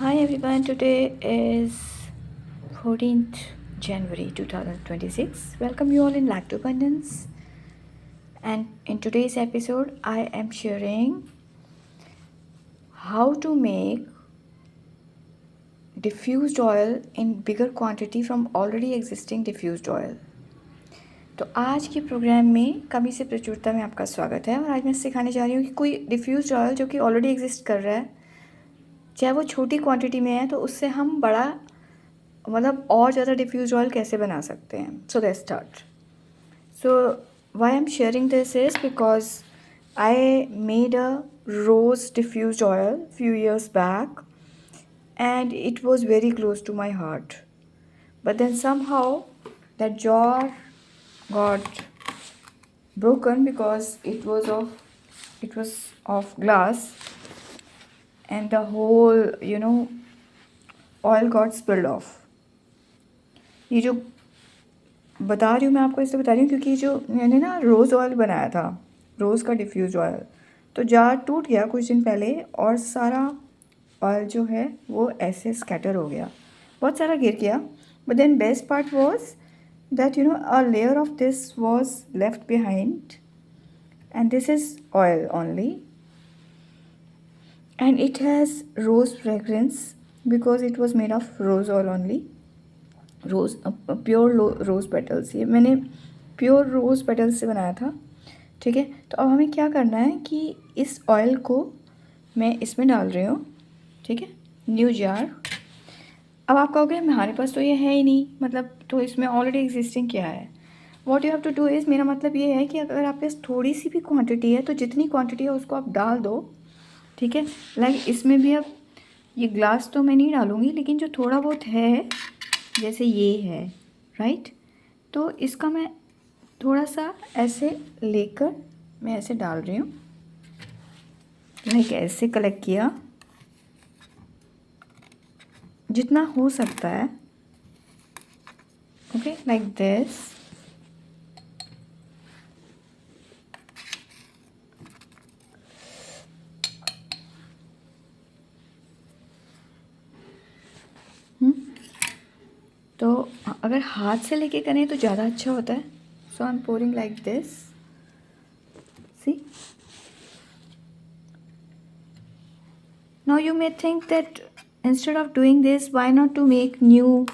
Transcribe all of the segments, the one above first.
Hi everyone, today is 14th January 2026. Welcome you all in Lacto Abundance. And in today's episode, I am sharing how to make diffused oil in bigger quantity from already existing diffused oil. तो आज के programme में कमी से प्रचुरता में आपका स्वागत है और आज मैं सिखाने जा रही हूँ कि कोई डिफ्यूज्ड ऑयल जो कि ऑलरेडी एग्जिस्ट कर रहा है, चाहे वो छोटी क्वांटिटी में है, तो उससे हम बड़ा मतलब और ज़्यादा डिफ्यूज ऑयल कैसे बना सकते हैं. So let's start. So why I am sharing this is because I made a rose diffuse oil few years back and it was very close to my heart, but then somehow that jar got broken because it was of glass and the whole oil got spilled off. ये जो बता रही हूँ मैं आपको इसलिए बता रही हूँ क्योंकि जो मैंने ना रोज़ ऑयल बनाया था, रोज़ का डिफ्यूज ऑयल, तो जार टूट गया कुछ दिन पहले और सारा ऑयल जो है वो ऐसे स्कैटर हो गया, बहुत सारा गिर गया. But then best part was that a layer of this was left behind and this is oil only and it has rose fragrance because it was made of rose oil only. Rose pure rose petals, ये मैंने pure rose petals से बनाया था. ठीक है, तो अब हमें क्या करना है कि इस ऑयल को मैं इसमें डाल रही हूँ. ठीक है, न्यू जार. अब आप कहोगे हमारे पास तो ये है ही नहीं, मतलब तो इसमें ऑलरेडी एग्जिस्टिंग क्या है. What you have to do is, मेरा मतलब ये है कि अगर आपके पास थोड़ी सी भी क्वांटिटी है तो जितनी क्वांटिटी है उसको आप डाल दो. ठीक है, लाइक इसमें भी अब ये ग्लास तो मैं नहीं डालूँगी, लेकिन जो थोड़ा बहुत है जैसे ये है, राइट, तो इसका मैं थोड़ा सा ऐसे लेकर मैं ऐसे डाल रही हूँ. लाइक ऐसे कलेक्ट किया जितना हो सकता है. Okay, like this. तो अगर हाथ से लेके करें तो ज़्यादा अच्छा होता है. So I am pouring like this. See, now you may think that instead of doing this, why not to make new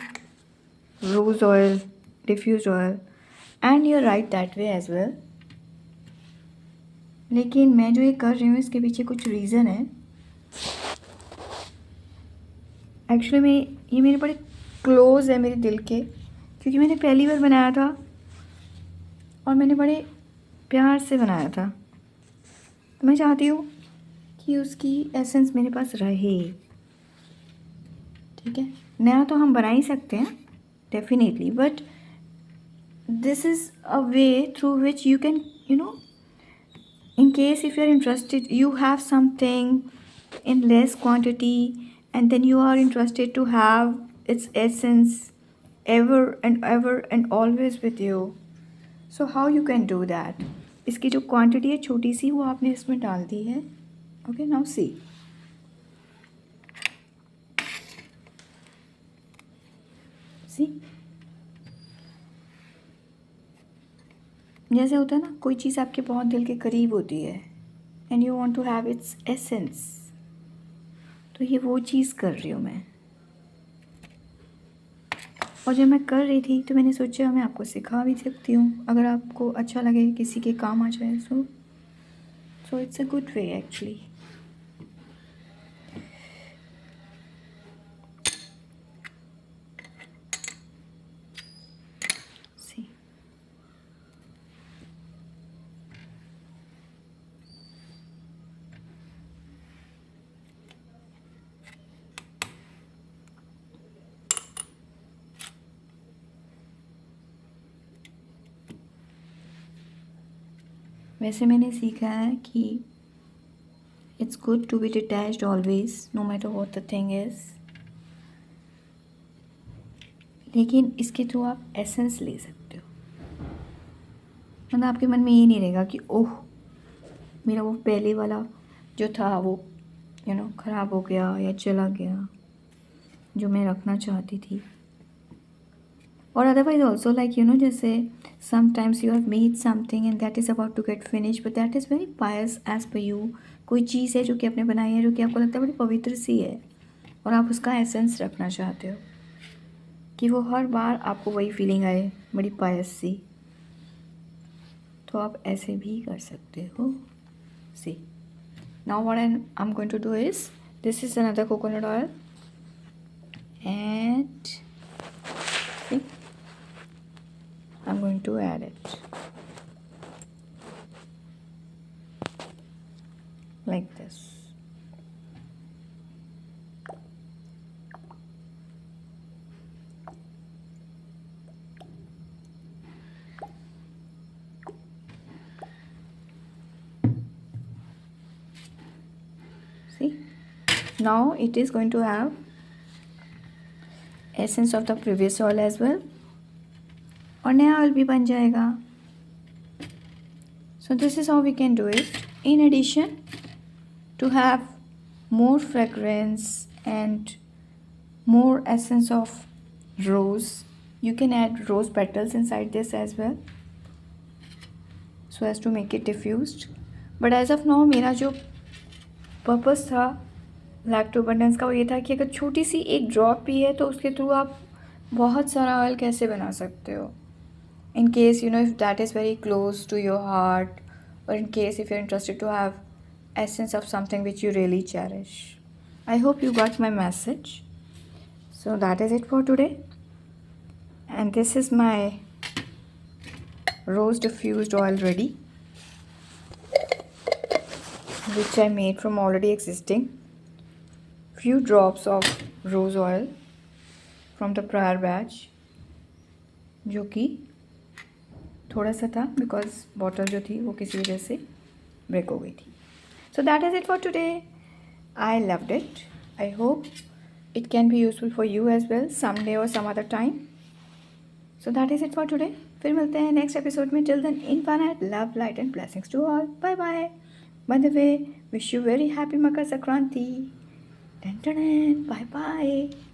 rose oil, diffused oil, and you're right that way as well. लेकिन मैं जो ये कर रही हूँ इसके पीछे कुछ रीज़न है. एक्चुअली मैं ये मेरे बड़े क्लोज़ है मेरे दिल के, क्योंकि मैंने पहली बार बनाया था और मैंने बड़े प्यार से बनाया था. तो मैं चाहती हूँ कि उसकी एसेंस मेरे पास रहे. ठीक है, नया तो हम बना ही सकते हैं definitely, but this is a way through which you can in case if you're interested, you have something in less quantity and then you are interested to have its essence ever and always with you. So how you can do that? इसकी जो quantity है छोटी सी वो आपने इसमें डाल दी है. Okay, now see. जैसे होता है ना, कोई चीज़ आपके बहुत दिल के करीब होती है and you want to have its essence, तो ये वो चीज़ कर रही हूँ मैं. और जब मैं कर रही थी तो मैंने सोचा मैं आपको सिखा भी सकती हूँ, अगर आपको अच्छा लगे, किसी के काम आ जाए. So it's a good way actually. See, वैसे मैंने सीखा है कि it's good to be detached always, no matter what the thing is. लेकिन इसके थ्रू आप एसेंस ले सकते हो. मतलब आपके मन में ये नहीं रहेगा कि ओह मेरा वो पहले वाला जो था वो ख़राब हो गया या चला गया. जो मैं रखना चाहती थी. और अदरवाइज ऑल्सो लाइक जैसे sometimes you have made something and that is about to get finish but that is very pious as per you. कोई चीज़ है जो कि आपने बनाई है जो कि आपको लगता है बड़ी पवित्र सी है और आप उसका एसेंस रखना चाहते हो कि वो हर बार आपको वही फीलिंग आए, बड़ी पायस सी. तो आप ऐसे भी कर सकते हो. See now what I am going to do is, this is another coconut oil and see, I'm going to add it like this. See, now it is going to have essence of the previous oil as well और नया oil भी बन जाएगा. So this is how we can do it. In addition, to have more fragrance and more essence of rose, you can add rose petals inside this as well so as to make it diffused. But as of now मेरा जो purpose था lacto abundance का वो ये था कि अगर छोटी सी एक ड्रॉप भी है तो उसके थ्रू आप बहुत सारा ऑयल कैसे बना सकते हो. In case if that is very close to your heart, or in case if you're interested to have essence of something which you really cherish. I hope you got my message. So that is it for today, and this is my rose diffused oil ready, which I made from already existing few drops of rose oil from the prior batch, जो कि थोड़ा सा था because bottle जो थी वो किसी वजह से ब्रेक हो गई थी. So that is it for today. I loved it. I hope it can be useful for you as well some day or some other time. So that is it for today. फिर मिलते हैं next episode में. Till then infinite love, light and blessings to all. Bye bye. By the way, wish you very happy Makar Sankranti. Bye bye.